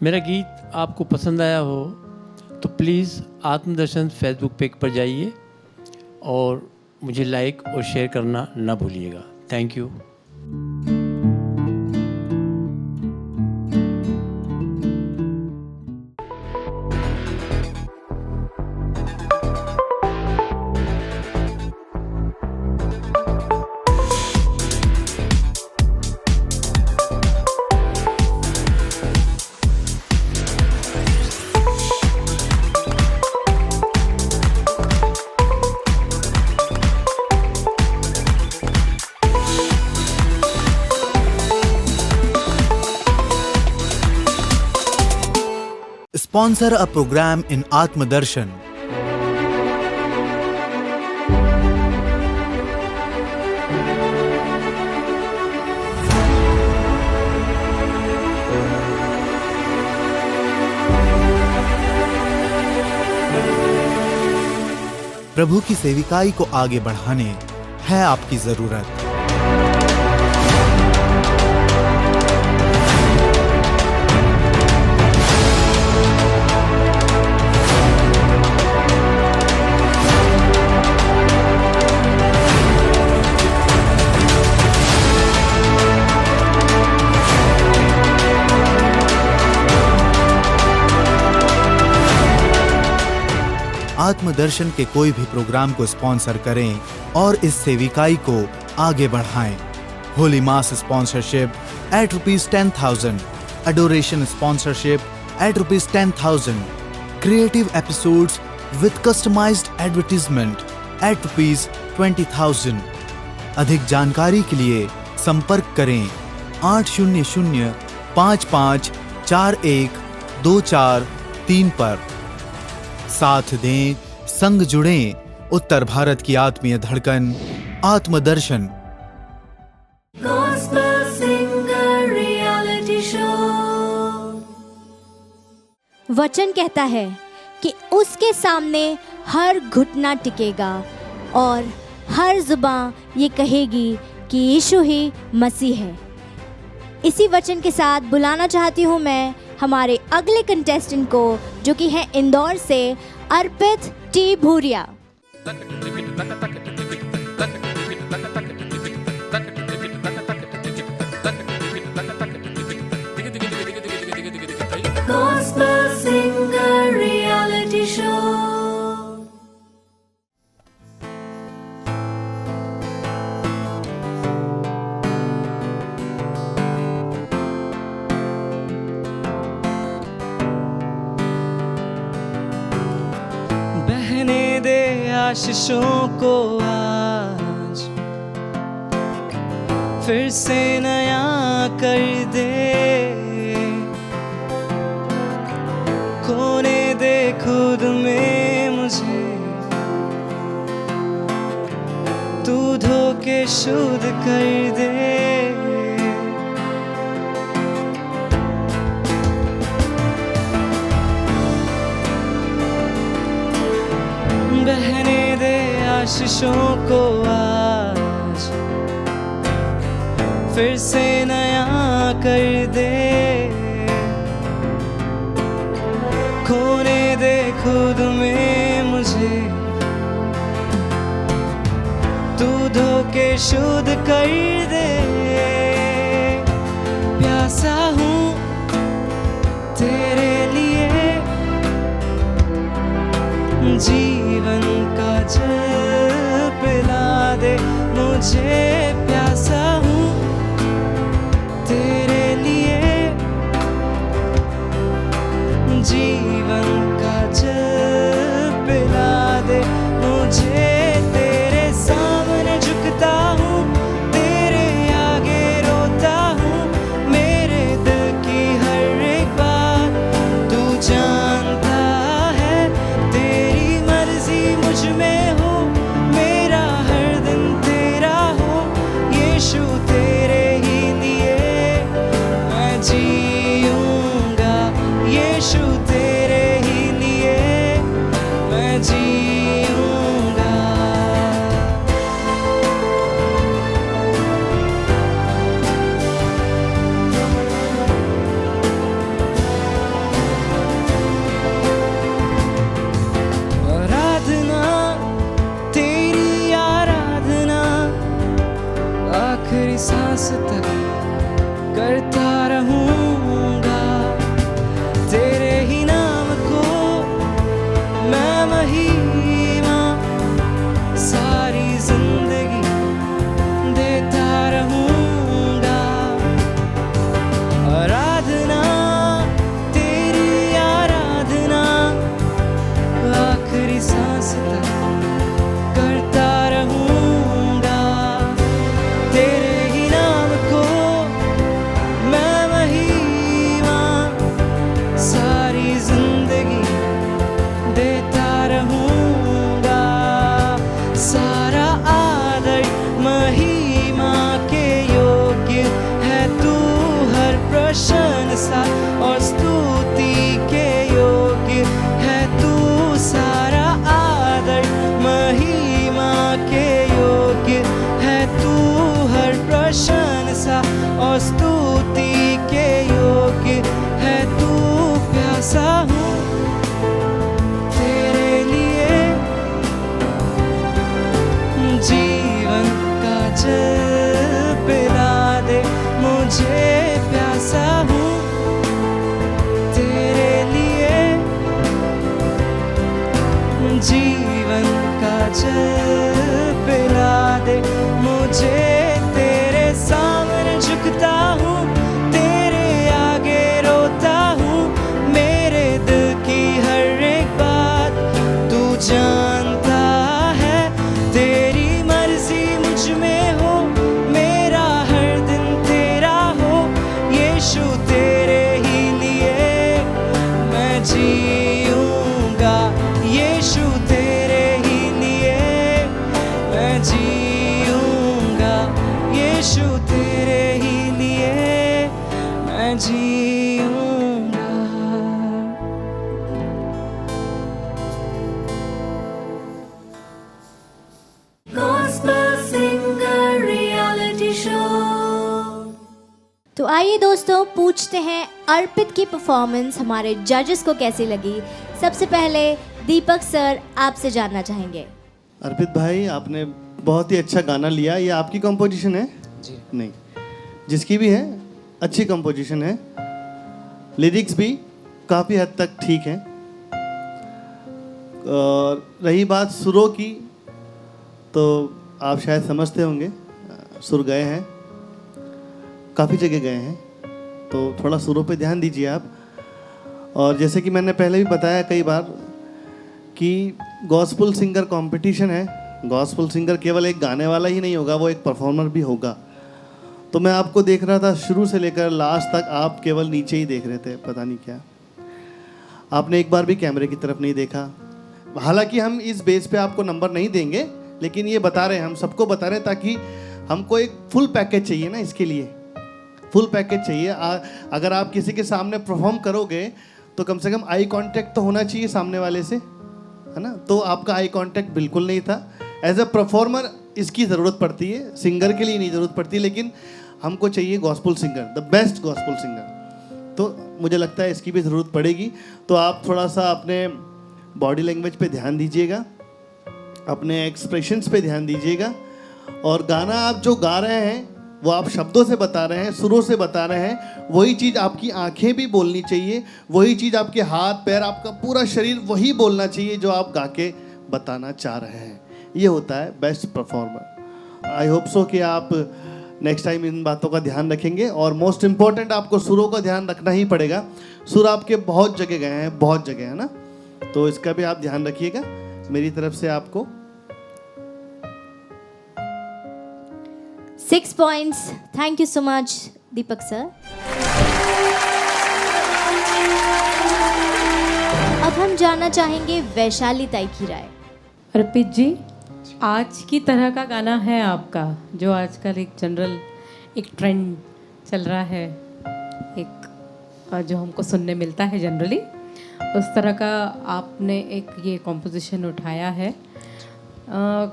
मेरा गीत आपको पसंद आया हो तो प्लीज़ आत्मदर्शन फेसबुक पेज पर जाइए और मुझे लाइक और शेयर करना ना भूलिएगा। Thank you. Sponsor a program in Atmadarshan. प्रभु की सेविकाई को आगे बढ़ाने है आपकी जरूरत। आत्मदर्शन के कोई भी प्रोग्राम को स्पॉन्सर करें और इस सेविकाई को आगे बढ़ाएं। होली मास sponsorship at ₹10,000, adoration sponsorship at ₹10,000, creative episodes with customized advertisement at ₹20,000। अधिक जानकारी के लिए संपर्क करें 800-554124 पर। साथ दें, संग जुड़ें, उत्तर भारत की आत्मीय धड़कन आत्मदर्शन। Gospel Singer Reality Show। वचन कहता है कि उसके सामने हर घुटना टिकेगा और हर जुबान ये कहेगी कि यीशु ही मसीह है। इसी वचन के साथ बुलाना चाहती हूँ मैं हमारे अगले कंटेस्टेंट को, जो कि है इंदौर से Arpit T Bhuria. Gospel Singer Reality Show। बहने दे आशीषों को आज, फिर से नया कर दे, खोने दे खुद में मुझे, तू धो के शुद्ध कर दे। बहने दे आशीषों को आज, फिर से नया कर दे, खोने दे खुद में मुझे, तू धो के शुद्ध कर दे। प्यासा हूँ तेरे लिए, जीवन का जल पिला दे मुझे। प्यासा हूँ तेरे लिए, जीवन का जल पिला दे मुझे। तेरे सामने झुकता हूँ, तेरे आगे रोता हूँ, मेरे दिल की हर एक बात तू जानता है। तेरी मर्जी मुझ में हो, मेरा हर दिन तेरा हो, यीशु तेरे ही लिए मैं जीऊंगा, यीशु तेरे ही लिए मैं जीऊंगा। तक करता रहूंगा तेरे ही नाम को मैं महिमा सारी जिंदगी देता रहूंगा आराधना तेरी आराधना आखिरी सांस तक करता रहूंगा तेरे ही नाम को मैं महिमा सारी जिंदगी देता रहूंगा सारा आदर महिमा के योग्य है तू हर प्रशंसा और स्तुति के योग्य है तू सारा आदर महिमा के योग्य है तू हर प्रशंसा और स्तुति के योग्य है तू प्यासा हूँ तेरे लिए जीवन का जल पिला दे मुझे प्यासा हूँ तेरे लिए जीवन का जल पिला दे मुझे तेरे सामने झुकता हूँ तेरे आगे रोता हूँ मेरे दिल की हर एक बात तू जानता है तेरी मर्जी मुझ में हो मेरा हर दिन तेरा हो यीशु तेरे ही लिए मैं जीऊंगा यीशु तेरे ही लिए मैं जीऊंगा यीशु तेरे ही लिए मैं जीऊंगा Gospel Singer Reality Show. तो आइए दोस्तों पूछते हैं अर्पित की परफॉर्मेंस हमारे जजेस को कैसी लगी। सबसे पहले दीपक सर आपसे जानना चाहेंगे। अर्पित भाई आपने बहुत ही अच्छा गाना लिया। ये आपकी कंपोजिशन है? जी नहीं, जिसकी भी है अच्छी कंपोजिशन है, लिरिक्स भी काफ़ी हद तक ठीक हैं। और रही बात सुरों की, तो आप शायद समझते होंगे सुर गए हैं, काफ़ी जगह गए हैं, तो थोड़ा सुरों पे ध्यान दीजिए आप। और जैसे कि मैंने पहले भी बताया कई बार कि गॉस्पल सिंगर कंपटीशन है। गॉस्पल सिंगर केवल एक गाने वाला ही नहीं होगा, वो एक परफॉर्मर भी होगा। तो मैं आपको देख रहा था शुरू से लेकर लास्ट तक, आप केवल नीचे ही देख रहे थे, पता नहीं क्या। आपने एक बार भी कैमरे की तरफ नहीं देखा। हालांकि हम इस बेस पे आपको नंबर नहीं देंगे, लेकिन ये बता रहे हैं, हम सबको बता रहे हैं, ताकि हमको एक फुल पैकेज चाहिए ना, इसके लिए फुल पैकेज चाहिए। अगर आप किसी के सामने परफॉर्म करोगे तो कम से कम आई कांटेक्ट तो होना चाहिए सामने वाले से, है ना। तो आपका आई कांटेक्ट बिल्कुल नहीं था। एज अ परफॉर्मर इसकी ज़रूरत पड़ती है, सिंगर के लिए नहीं ज़रूरत पड़ती, लेकिन हमको चाहिए gospel singer, the best gospel singer. तो मुझे लगता है इसकी भी ज़रूरत पड़ेगी। तो आप थोड़ा सा अपने बॉडी लैंग्वेज पे ध्यान दीजिएगा, अपने एक्सप्रेशंस पे ध्यान दीजिएगा, और गाना आप जो गा रहे हैं वो आप शब्दों से बता रहे हैं, सुरों से बता रहे हैं। वही चीज़ आपकी आंखें भी बोलनी चाहिए, वही चीज़ आपके हाथ पैर, आपका पूरा शरीर वही बोलना चाहिए जो आप गा के बताना चाह रहे हैं। ये होता है best performer. I hope so कि आप नेक्स्ट टाइम इन बातों का ध्यान रखेंगे। और मोस्ट इम्पॉर्टेंट, आपको सुरों का ध्यान रखना ही पड़ेगा। सुर आपके बहुत जगह गए हैं, बहुत जगह, है ना, तो इसका भी आप ध्यान रखिएगा। मेरी तरफ से आपको 6 points. Thank you so much, Deepak sir. अब हम जानना चाहेंगे वैशाली ताई की राय। अर्पित जी, आज की तरह का गाना है आपका, जो आजकल एक जनरल एक ट्रेंड चल रहा है, एक जो हमको सुनने मिलता है जनरली, उस तरह का आपने एक ये कॉम्पोजिशन उठाया है।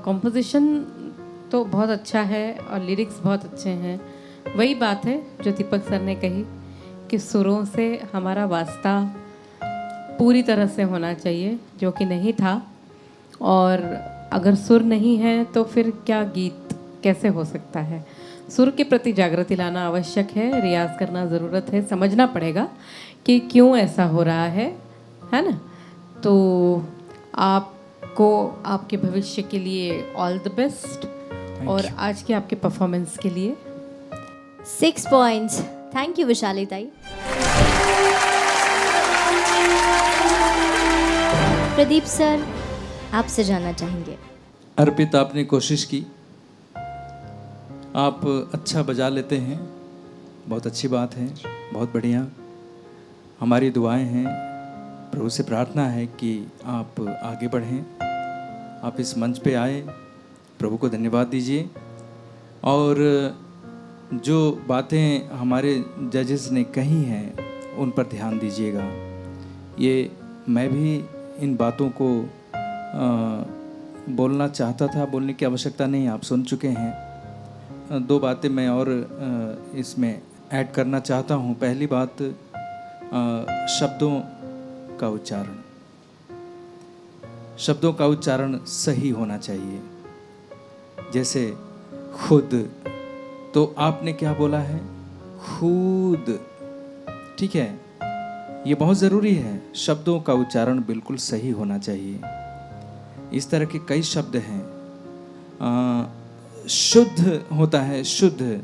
कॉम्पोजिशन तो बहुत अच्छा है और लिरिक्स बहुत अच्छे हैं। वही बात है जो दीपक सर ने कही कि सुरों से हमारा वास्ता पूरी तरह से होना चाहिए, जो कि नहीं था। और अगर सुर नहीं है तो फिर क्या गीत कैसे हो सकता है। सुर के प्रति जागृति लाना आवश्यक है, रियाज करना ज़रूरत है, समझना पड़ेगा कि क्यों ऐसा हो रहा है ना। तो आपको आपके भविष्य के लिए ऑल द बेस्ट और आज के आपके परफॉर्मेंस के लिए 6 points. थैंक यू विशाली ताई. प्रदीप सर, आपसे जानना चाहेंगे. अर्पित, आपने कोशिश की, आप अच्छा बजा लेते हैं, बहुत अच्छी बात है, बहुत बढ़िया. हमारी दुआएं हैं, प्रभु से प्रार्थना है कि आप आगे बढ़ें, आप इस मंच पे आए, प्रभु को धन्यवाद दीजिए. और जो बातें हमारे जजेस ने कही हैं उन पर ध्यान दीजिएगा. ये मैं भी इन बातों को बोलना चाहता था, बोलने की आवश्यकता नहीं, आप सुन चुके हैं. 2 बातें मैं और इसमें ऐड करना चाहता हूँ. पहली बात, शब्दों का उच्चारण. शब्दों का उच्चारण सही होना चाहिए. जैसे खुद, तो आपने क्या बोला है? खुद. ठीक है, ये बहुत ज़रूरी है. शब्दों का उच्चारण बिल्कुल सही होना चाहिए. इस तरह के कई शब्द हैं. शुद्ध होता है, शुद्ध,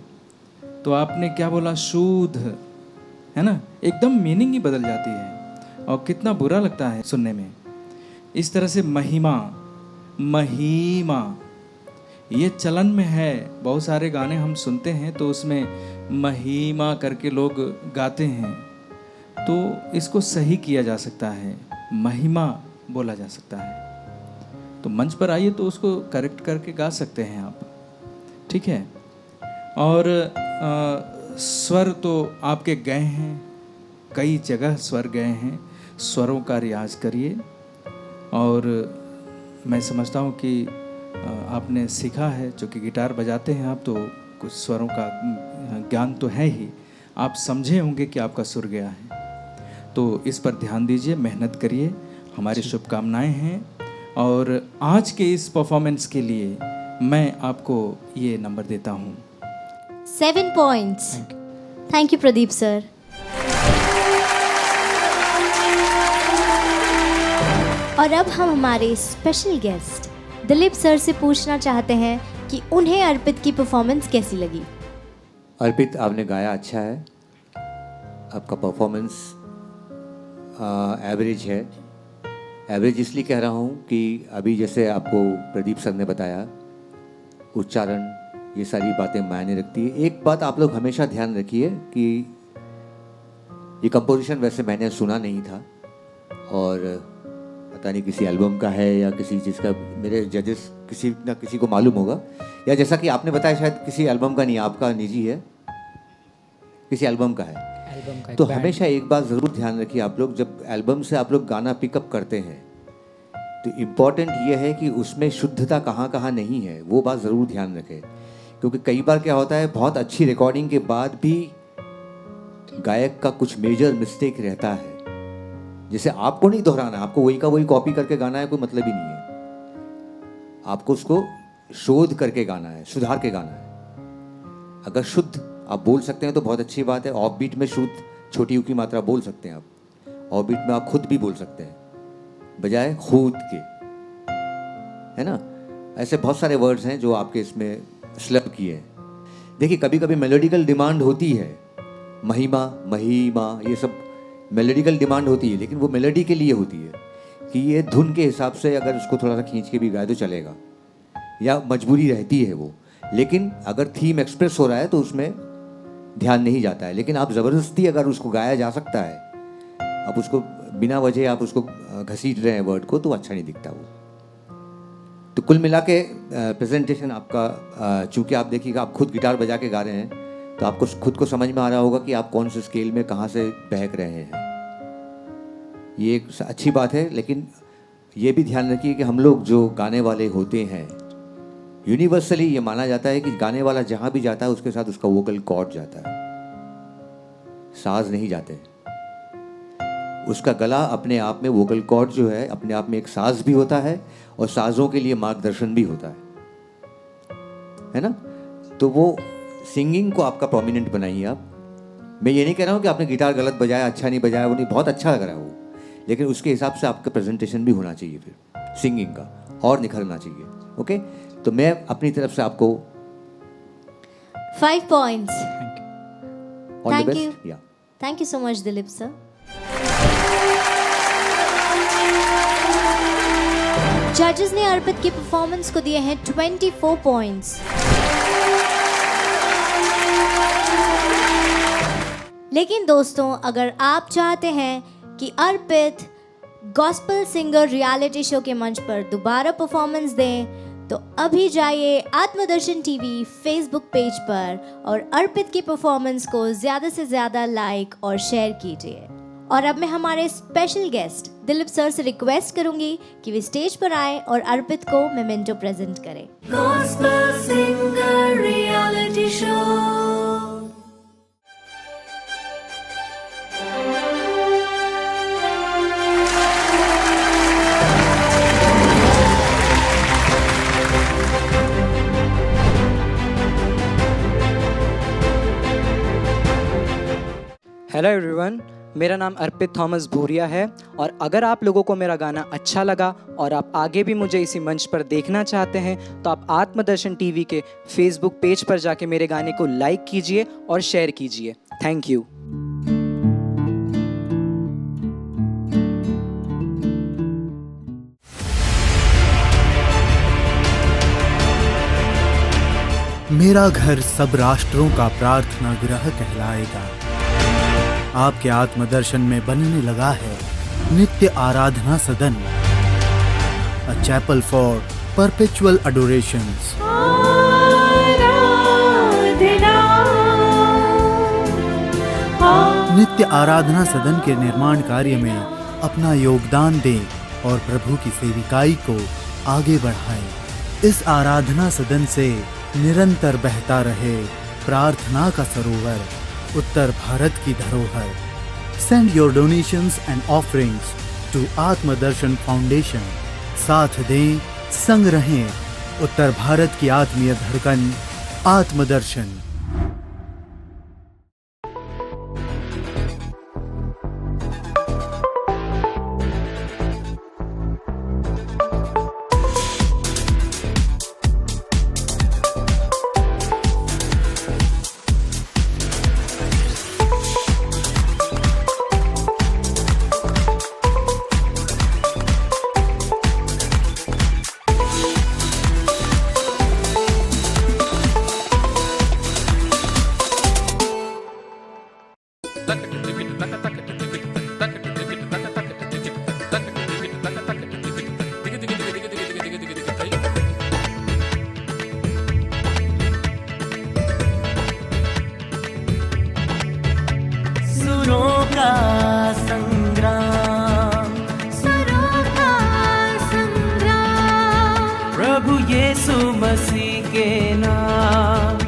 तो आपने क्या बोला? शुद्ध, है ना. एकदम मीनिंग ही बदल जाती है और कितना बुरा लगता है सुनने में. इस तरह से महिमा, महिमा, ये चलन में है. बहुत सारे गाने हम सुनते हैं तो उसमें महिमा करके लोग गाते हैं, तो इसको सही किया जा सकता है, महिमा बोला जा सकता है. तो मंच पर आइए तो उसको करेक्ट करके गा सकते हैं आप. ठीक है. और स्वर तो आपके गए हैं, कई जगह स्वर गए हैं. स्वरों का रियाज करिए. और मैं समझता हूँ कि आपने सीखा है, चूँकि गिटार बजाते हैं आप, तो कुछ स्वरों का ज्ञान तो है ही. आप समझे होंगे कि आपका सुर गया है, तो इस पर ध्यान दीजिए, मेहनत करिए. हमारी शुभकामनाएं हैं. और आज के इस परफॉर्मेंस के लिए मैं आपको ये नंबर देता हूँ. 7 points. Thank you Pradeep sir. और अब हम हमारे स्पेशल गेस्ट दिलीप सर से पूछना चाहते हैं कि उन्हें अर्पित की परफॉर्मेंस कैसी लगी. अर्पित, आपने गाया अच्छा है. आपका परफॉर्मेंस एवरेज है. एवरेज इसलिए कह रहा हूँ कि अभी जैसे आपको प्रदीप सर ने बताया, उच्चारण, ये सारी बातें मायने रखती है. एक बात आप लोग हमेशा ध्यान रखिए कि ये कंपोजिशन वैसे मैंने सुना नहीं था, और पता नहीं किसी एल्बम का है या किसी चीज़ का. मेरे जजेस किसी ना किसी को मालूम होगा, या जैसा कि आपने बताया शायद किसी एल्बम का नहीं, आपका निजी है, किसी एल्बम का है. तो हमेशा एक बात ज़रूर ध्यान रखिए आप लोग, जब एल्बम से आप लोग गाना पिकअप करते हैं तो इम्पॉर्टेंट ये है कि उसमें शुद्धता कहाँ कहाँ नहीं है, वो बात ज़रूर ध्यान रखें. क्योंकि कई बार क्या होता है, बहुत अच्छी रिकॉर्डिंग के बाद भी गायक का कुछ मेजर मिस्टेक रहता है. जैसे आपको नहीं दोहराना, आपको वही का वही कॉपी करके गाना है, कोई मतलब ही नहीं है. आपको उसको शोध करके गाना है, सुधार के गाना है. अगर शुद्ध आप बोल सकते हैं तो बहुत अच्छी बात है. ऑफ बीट में शुद्ध छोटी यू की मात्रा बोल सकते हैं आप. ऑफ बीट में आप खुद भी बोल सकते हैं बजाय खुद के, है ना. ऐसे बहुत सारे वर्ड्स हैं जो आपके इसमें स्लप किए हैं. देखिए, कभी कभी मेलोडिकल डिमांड होती है, महिमा, महिमा, ये सब मेलोडिकल डिमांड होती है, लेकिन वो मेलोडी के लिए होती है कि ये धुन के हिसाब से अगर उसको थोड़ा सा खींच के भी गाए तो चलेगा, या मजबूरी रहती है वो. लेकिन अगर थीम एक्सप्रेस हो रहा है तो उसमें ध्यान नहीं जाता है. लेकिन आप ज़बरदस्ती अगर उसको गाया जा सकता है, आप उसको बिना वजह आप उसको घसीट रहे हैं वर्ड को, तो अच्छा नहीं दिखता वो. तो कुल मिला के प्रेजेंटेशन आपका, चूँकि आप देखिएगा आप खुद गिटार बजा के गा रहे हैं, तो आपको खुद को समझ में आ रहा होगा कि आप कौन से स्केल में कहाँ से बहक रहे हैं. ये एक अच्छी बात है. लेकिन ये भी ध्यान रखिए कि हम लोग जो गाने वाले होते हैं, यूनिवर्सली ये माना जाता है कि गाने वाला जहाँ भी जाता है उसके साथ उसका वोकल कॉर्ड जाता है, साज नहीं जाते. उसका गला अपने आप में, वोकल कॉर्ड जो है अपने आप में एक साज भी होता है, और साजों के लिए मार्गदर्शन भी होता है ना. तो वो सिंगिंग को आपका प्रोमिनेंट बनाइए आप। मैं ये नहीं कह रहा हूँ कि आपने गिटार गलत बजाया, अच्छा नहीं बजाया, वो नहीं, बहुत अच्छा लग रहा है वो, लेकिन उसके हिसाब से आपका प्रेजेंटेशन भी होना चाहिए फिर सिंगिंग का, और निखरना चाहिए। ओके, तो मैं अपनी तरफ से आपको 5 points. All the Thank you. Best. या Thank you so much, Dilip sir. जजेस ने अर्पित की परफॉर्मेंस को दिए हैं 24 पॉइंट्स। लेकिन दोस्तों, अगर आप चाहते हैं कि अर्पित गॉस्पेल सिंगर रियलिटी शो के मंच पर दोबारा परफॉर्मेंस दें, तो अभी जाइए आत्मदर्शन टीवी फेसबुक पेज पर और अर्पित की परफॉर्मेंस को ज़्यादा से ज़्यादा लाइक और शेयर कीजिए। और अब मैं हमारे स्पेशल गेस्ट दिलीप सर से रिक्वेस्ट करूंगी कि वे स्टेज पर आए और अर्पित को मेमेंटो प्रेजेंट करें। Gospel Singer Reality Show. Hello everyone, मेरा नाम अर्पित थॉमस भूरिया है और अगर आप लोगों को मेरा गाना अच्छा लगा और आप आगे भी मुझे इसी मंच पर देखना चाहते हैं तो आप आत्मदर्शन टीवी के फेसबुक पेज पर जाके मेरे गाने को लाइक कीजिए और शेयर कीजिए। Thank you. मेरा घर सब राष्ट्रों का प्रार्थना गृह कहलाएगा। आपके आत्मदर्शन में बनने लगा है नित्य आराधना सदन, अ चैपल फॉर परपेचुअल अडोरेशंस। नित्य आराधना सदन के निर्माण कार्य में अपना योगदान दें और प्रभु की सेविकाई को आगे बढ़ाएं। इस आराधना सदन से निरंतर बहता रहे प्रार्थना का सरोवर, उत्तर भारत की धरोहर। Send your donations and offerings to Atmadarshan foundation. साथ दें, संग रहें, उत्तर भारत की आत्मीय धड़कन आत्मदर्शन। सुरों का संग्राम, सुरों का संग्राम, प्रभु यीशु मसीह के नाम